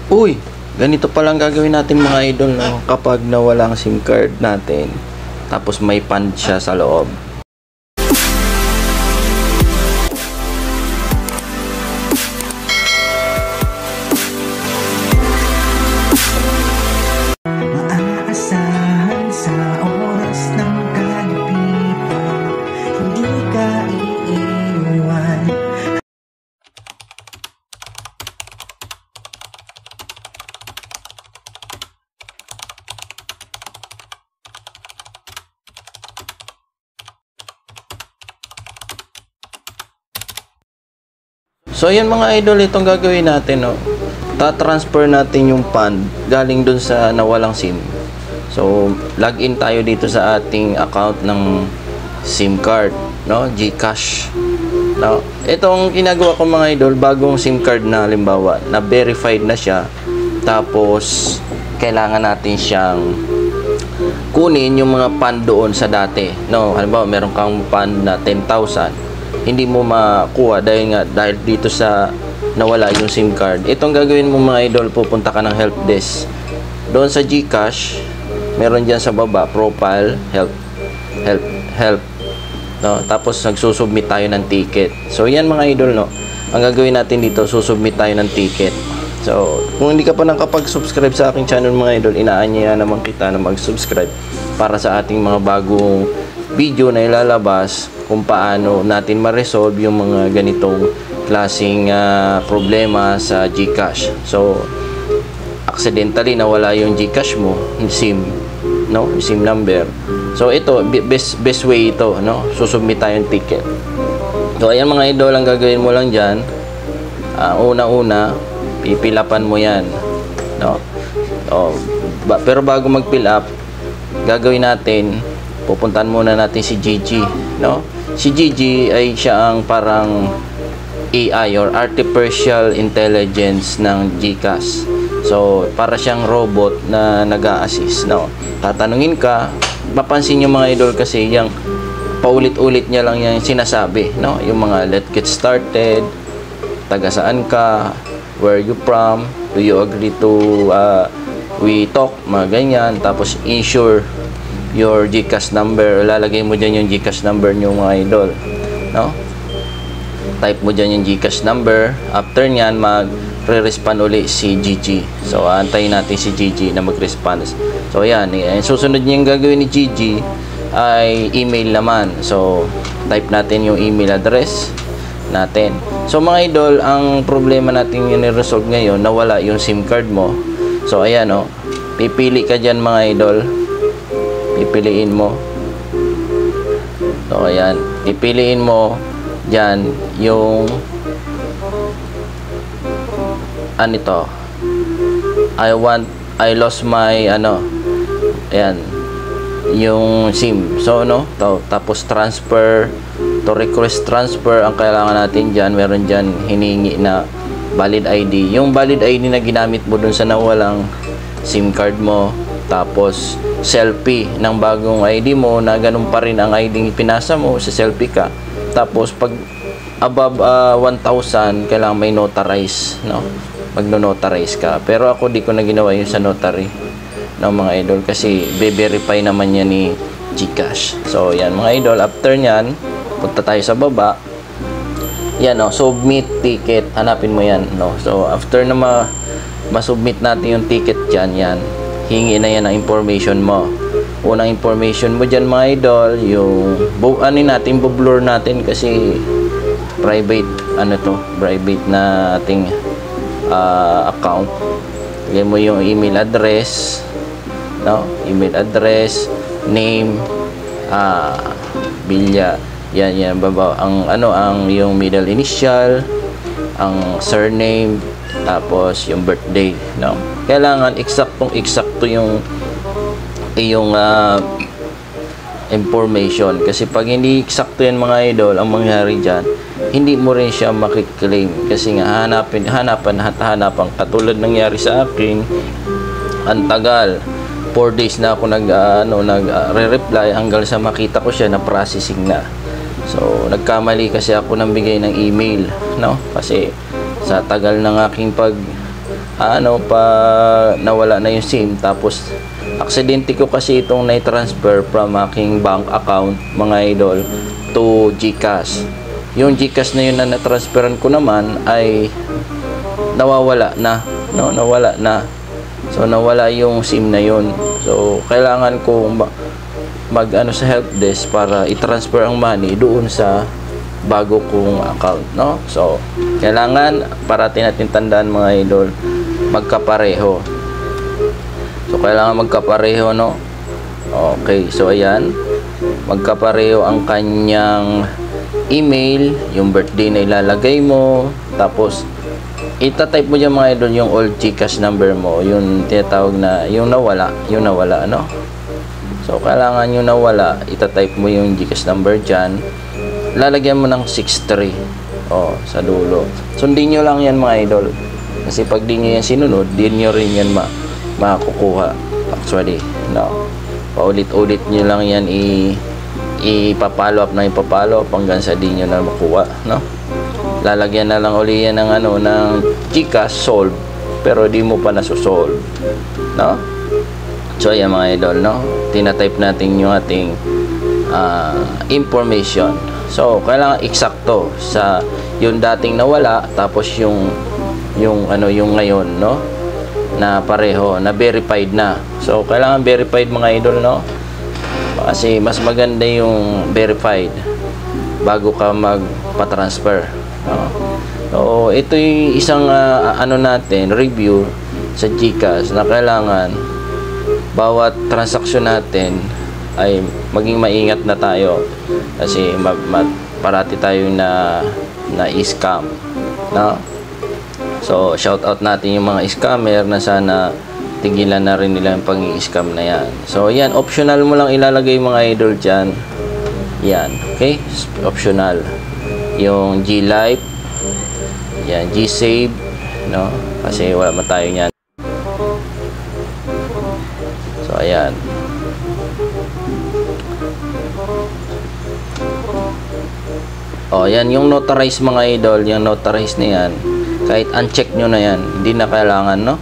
Uy, ganito palang gagawin natin mga idol, no? Kapag nawala ang SIM card natin, tapos may fund siya sa loob. Maaasahan sa oras ng kalapitan, hindi ka iiwan. So yan mga idol, itong gagawin natin, no? Ta-transfer natin yung fund galing dun sa nawalang SIM. So login tayo dito sa ating account ng SIM card, no? GCash. No? Itong ginagawa ko mga idol, bagong SIM card na halimbawa, na verified na siya, tapos kailangan natin siyang kunin yung mga fund doon sa dati, no? Halimbawa meron kang fund na 10,000, hindi mo makuha dahil dito sa nawala yung SIM card. Itong gagawin mo mga idol, pupunta ka ng help desk doon sa GCash, meron diyan sa baba profile, help, no? Tapos nagsusubmit tayo ng ticket. So yan mga idol, no? Ang gagawin natin dito, susubmit tayo ng ticket. So kung hindi ka pa nakapag-subscribe sa aking channel mga idol, inaanyaya naman kita na mag-subscribe para sa ating mga bagong video na ilalabas kung paano natin ma-resolve yung mga ganitong klaseng problema sa GCash. So accidentally nawala yung GCash mo, yung SIM, no? Yung SIM number. So ito best way ito, no? Susubmit tayong ticket. So ayan mga idol, ang gagawin mo lang diyan, una-una pipilapan mo yan, no? Pero bago mag-fill up, gagawin natin, pupuntahan muna natin si Gigi, no? Si Gigi ay siya ang parang AI or Artificial Intelligence ng GCash. So para siyang robot na nag-a-assist, no? Tatanungin ka, mapansin yung mga idol kasi yung paulit-ulit niya lang yung sinasabi, no? Yung mga let's get started, taga saan ka, where you from, do you agree to we talk, mga ganyan. Tapos insure your GCash number, lalagay mo dyan yung GCash number nyo mga idol, no? Type mo dyan yung GCash number. After nyan, magre-respond uli si Gigi. So antayin natin si Gigi na mag-respond. So ayan, susunod niyang gagawin ni Gigi ay email naman. So type natin yung email address natin. So mga idol, ang problema natin yung i-resolve ngayon, nawala yung SIM card mo. So ayan, oh, pipili ka dyan mga idol, pipiliin mo. So ayan, pipiliin mo dyan yung ito, I lost my ayan, yung SIM. So no, tapos transfer, to request transfer, ang kailangan natin dyan, meron dyan hiningi na valid ID, yung valid ID na ginamit mo dun sa nawalang SIM card mo. Tapos selfie ng bagong ID mo na ganun pa rin ang ID pinasa mo, sa selfie ka. Tapos pag above 1,000, kailangan may notarize, no? Magno-notarize ka. Pero ako di ko na ginawa yun sa notary ng mga idol kasi be-verify naman yan ni GCash. So yan mga idol, after nyan, punta tayo sa baba. Yan, no? Submit ticket, hanapin mo yan, no? So after na ma-submit natin yung ticket dyan, yan, hingi na yan ang information mo. Unang information mo dyan mga idol, yung natin, blur natin kasi private, private na ating account. Lagay mo yung email address, no? Email address, name, bilya, yan baba, ang yung middle initial, ang surname, tapos yung birthday, no? Kailangan eksakto yung information, kasi pag hindi eksakto yan mga idol, ang mangyari dyan, hindi mo rin siya makiklaim kasi nga hanapan katulad nangyari sa akin. Ang tagal, 4 days na ako nag-reply hanggang sa makita ko siya na processing na. So nagkamali kasi ako ng bigay ng email, no? Kasi sa tagal ng aking pa nawala na yung SIM, tapos aksidente ko kasi itong na-transfer from aking bank account, mga idol, to GCash. Yung GCash na yun na na-transferan ko naman ay nawawala na, no? Nawala na. So nawala yung SIM na yun. So kailangan ko mag sa help desk para i-transfer ang money doon sa bago kong account, no? So kailangan parati natin tandaan, mga idol, magkapareho. So kailangan magkapareho, no? Okay, so ayan, magkapareho ang kanyang email, yung birthday na ilalagay mo, tapos itatype mo dyan, mga idol, yung old GCash number mo, yung tinatawag na yung nawala, no? So kailangan yung nawala, itatype mo yung GCash number dyan, lalagyan mo ng 63 sa dulo. Sundin nyo lang yan, mga idol, kasi pag di nyo yan sinunod, di nyo rin yan makukuha actually, no? Paulit-ulit nyo lang yan ipapalo up hanggang sa di nyo na makuha, no? Lalagyan na lang uli yan ng ng GCash solve, pero di mo pa nasusolve, no? So ayan, mga idol, no? Tinatype natin yung ating information. So kailangan eksakto sa yung dating nawala, tapos yung ngayon, no? Na pareho, na verified na. So kailangan verified, mga idol, no? Kasi mas maganda yung verified bago ka magpa-transfer, no? So ito yung isang natin, review sa GCash, na kailangan bawat transaksyon natin ay maging maingat na tayo, kasi parati tayo na i-scam, no? So shout out natin yung mga scammer na sana tigilan na rin nila yung pang-i-scam na yan. So yan, optional mo lang ilalagay, mga idol, dyan. Yan, okay? Optional. Yung G-Life, yan, G-Save, no? Kasi wala man tayo yan. So ayan. Yan yung notarize, mga idol, yung notarize na yan, kahit uncheck nyo na yan, hindi na kailangan, no?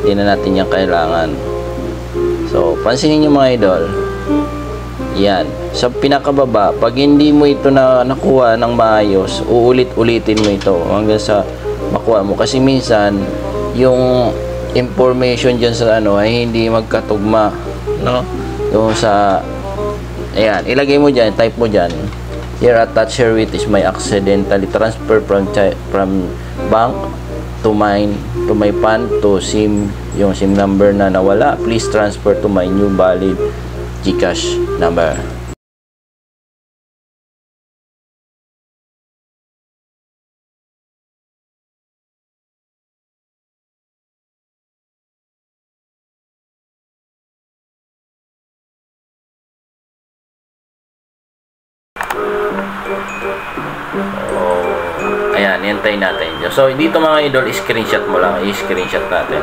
Hindi na natin yan kailangan. So pansinin nyo, mga idol, yan, sa pinakababa, pag hindi mo ito nakuha ng maayos, uulit-ulitin mo ito hanggang sa makuha mo, kasi minsan yung information dyan sa ay hindi magkatugma, no? Yung sa, ayan, ilagay mo dyan, type mo dyan, here attached herewith is my accidentally transfer from bank to my PAN to SIM, yung SIM number na nawala, please transfer to my new valid GCash number. Ayan, hintayin natin. So dito, mga idol, screenshot mo lang, i-screenshot natin.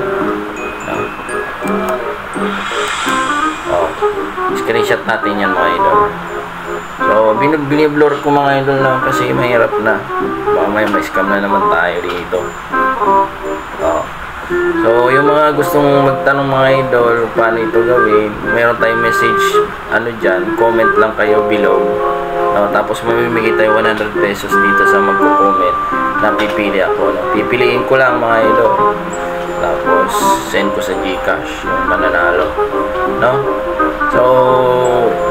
Screenshot natin yan, mga idol. So biniblur ko, mga idol, lang kasi mahirap na, baka may scam na naman tayo dito. So yung mga gustong magtanong, mga idol, paano ito gawin, meron tayong message dyan, comment lang kayo below. Tapos mamimigay tayo 100 pesos dito sa magko-comment na pipili ako, no? Pipiliin ko lang, mga idol, tapos send ko sa GCash yung mananalo, no? So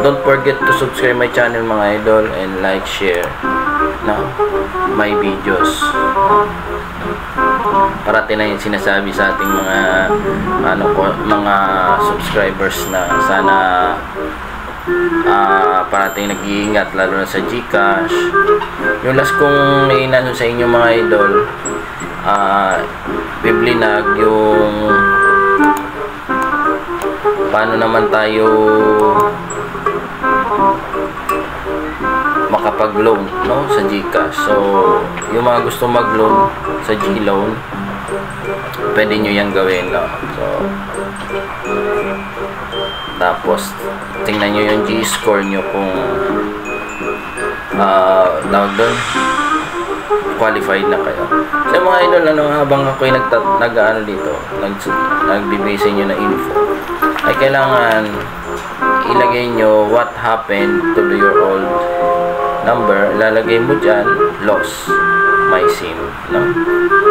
don't forget to subscribe my channel, mga idol, and like, share, no, my videos. Parati na yung sinasabi sa ating mga subscribers na sana parating nag-iingat, lalo na sa GCash. Yung last kong inano sa inyo, mga idol, biblinag yung paano naman tayo makapag-loan, no, sa GCash. So yung mga gusto mag-loan sa G-Loan, pwede nyo yan gawin, no? So tapos tingnan nyo yung G-score nyo kung tawag doon, qualified na kayo. So mga idol, habang ako'y nag-ano dito, nagbibigay sa inyo na info, ay kailangan ilagay nyo what happened to your old number. Lalagay mo dyan, lost my SIM, no?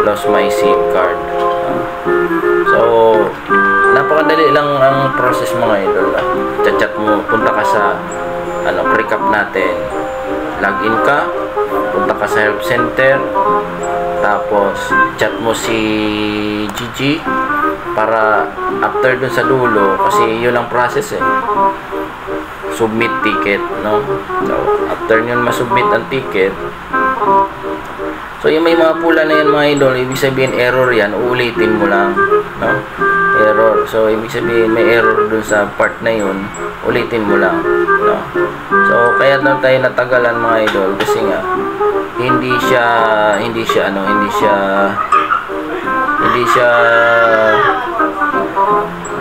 Lost my SIM card. So, napakadali lang ang process mga idol. Chat mo, punta ka sa recap natin. Login ka, punta ka sa help center, tapos chat mo si Gigi para after dun sa dulo, kasi yun ang process submit ticket, no? So, after nyo masubmit ang ticket, so yung may mga pula na yan mga idol, ibig sabihin error yan, uulitin mo lang, no? Error. So ibig sabihin may error dun sa part na yun, ulitin mo lang, no? So kaya na tayo natagalan mga idol, kasi nga hindi siya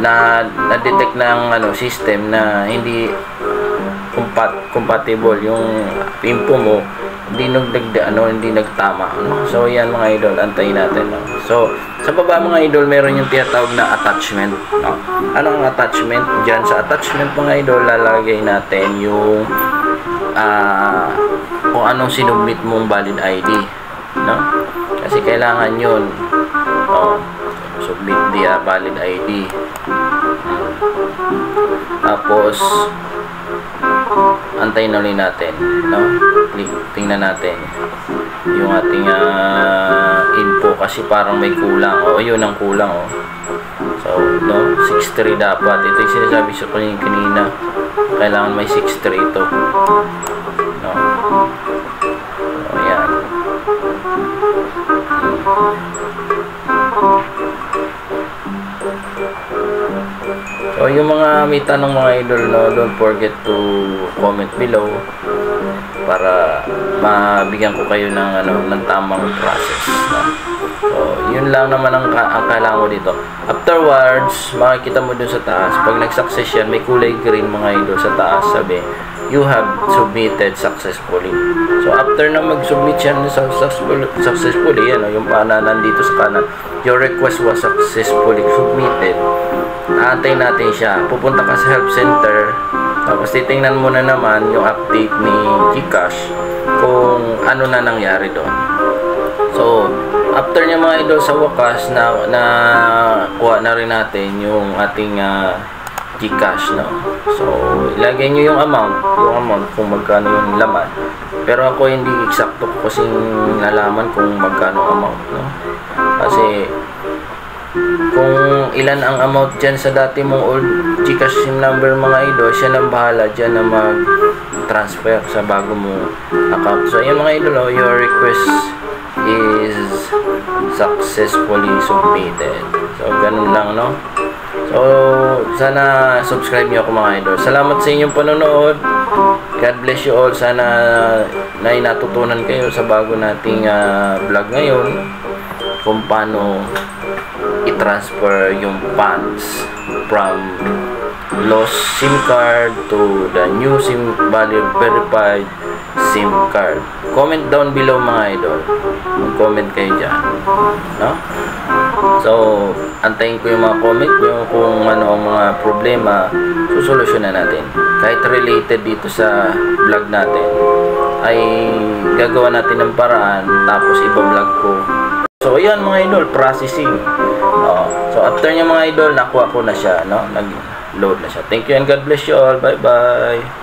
na-detect ng system na hindi compatible yung info mo, hindi nagtama, no? So yan mga idol, antayin natin, no? So sa baba mga idol, meron yung tinatawag na attachment, no? Anong attachment? Diyan sa attachment mga idol, lalagay natin yung kung anong sinubmit mong valid ID, no? Kasi kailangan yun, submit via valid ID. Tapos antayin ulit natin, no? Tingnan natin yung ating info, kasi parang may kulang. Yun ang kulang, so no, 63 dapat. Ito yung sinasabi sa kanina, kailangan may 63 ito, no? So yan. So yung mga may tanong mga idol, no, don't forget to comment below para mabigyan ko kayo ng tamang process, no? So yun lang naman ang kailangan ko dito. Afterwards, makikita mo dun sa taas, pag nag-success yan, may kulay green mga idol sa taas, sabi you have submitted successfully. So after na mag-submit yan successfully, yan, yung nandito sa kanan, your request was successfully submitted. Aantayin natin siya, pupunta ka sa help center, tapos titingnan mo na naman yung update ni GCash kung ano na nangyari doon. So after niya mga idol, sa wakas na kuha na rin natin yung ating GCash, no? So ilagay nyo yung amount kung magkano yung laman, pero ako hindi eksakto ko kasi nalaman kung magkano amount, no? Kasi kung ilan ang amount dyan sa dati mong old GCash SIM number mga idol, siya nang bahala dyan na mag-transfer sa bago mong account. So yun mga idol, your request is successfully submitted. So ganun lang, no? So sana subscribe nyo ako mga idol. Salamat sa inyong panonood. God bless you all. Sana na natutunan kayo sa bago nating vlog ngayon kung paano i-transfer yung funds from lost SIM card to the new SIM valid verified SIM card. Comment down below mga idol. Mag-comment kayo dyan, no? So antayin ko yung mga comment nyo kung ano ang mga problema, susolusyonan natin. Kahit related dito sa vlog natin, ay gagawa natin ng paraan, tapos iba-vlog ko. So ayan mga idol, processing. So after niya mga idol, nakuha ko na siya, no? Nag-load na siya. Thank you and God bless you all. Bye bye.